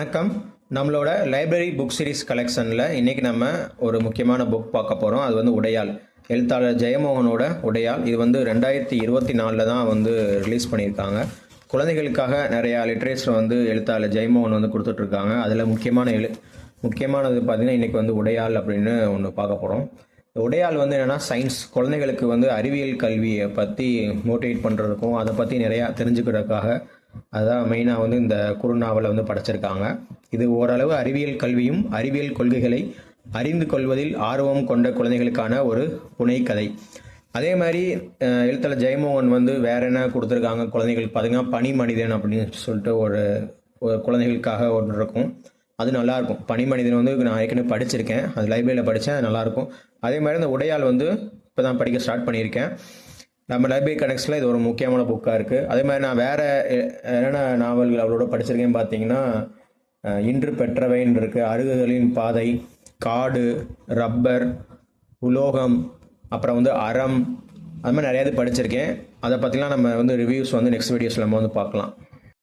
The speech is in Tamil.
வணக்கம். நம்மளோட லைப்ரரி புக் சீரிஸ் கலெக்ஷனில் இன்றைக்கி நம்ம ஒரு முக்கியமான புக் பார்க்க போகிறோம். அது வந்து உடையாள். எழுத்தாளர் ஜெயமோகனோட உடையாள். இது வந்து 2024 தான் வந்து ரிலீஸ் பண்ணியிருக்காங்க. குழந்தைகளுக்காக நிறையா லிட்ரேச்சர் வந்து எழுத்தாளர் ஜெயமோகன் வந்து கொடுத்துட்ருக்காங்க. அதில் முக்கியமானது பார்த்திங்கன்னா இன்றைக்கி வந்து உடையாள் அப்படின்னு ஒன்று பார்க்க போகிறோம். உடையாள் வந்து என்னென்னா சயின்ஸ், குழந்தைகளுக்கு வந்து அறிவியல் கல்வியை பற்றி மோட்டிவேட் பண்ணுறதுக்கும் அதை பற்றி நிறையா தெரிஞ்சுக்கிறதுக்காக அதுதான் மெயினாக வந்து இந்த குறுநாவலை வந்து படைச்சிருக்காங்க. இது ஓரளவு அறிவியல் கல்வியும் அறிவியல் கொள்கைகளை அறிந்து கொள்வதில் ஆர்வம் கொண்ட குழந்தைகளுக்கான ஒரு புனைக்கதை. அதே மாதிரி எழுத்தாளர் ஜெயமோகன் வந்து வேற என்ன கொடுத்துருக்காங்க குழந்தைகளுக்கு பார்த்தீங்கன்னா, பனி மனிதன் அப்படின்னு சொல்லிட்டு ஒரு குழந்தைகளுக்காக ஒன்று இருக்கும். அது நல்லாயிருக்கும். பனி மனிதன் வந்து நான் ஏற்கனவே படிச்சிருக்கேன், அது லைப்ரரியில் படித்தேன், அது நல்லாயிருக்கும். அதே மாதிரி இந்த உடையாள் வந்து இப்போ தான் படிக்க ஸ்டார்ட் பண்ணியிருக்கேன். நம்ம லைப்ரரி கனெக்ட்ஸில் இது ஒரு முக்கியமான புக்காக இருக்குது. அதே மாதிரி நான் வேறு என்னென்ன நாவல்கள் அவளோட படிச்சிருக்கேன்னு பார்த்தீங்கன்னா, இன்று பெற்றவைன்னு இருக்குது, அருகுகளின் பாதை, காடு, ரப்பர், உலோகம், அப்புறம் வந்து அறம், அது மாதிரி நிறையா இது படிச்சிருக்கேன். அதை பற்றிலாம் நம்ம வந்து ரிவ்யூஸ் வந்து நெக்ஸ்ட் வீடியோஸில் நம்ம வந்து பார்க்கலாம்.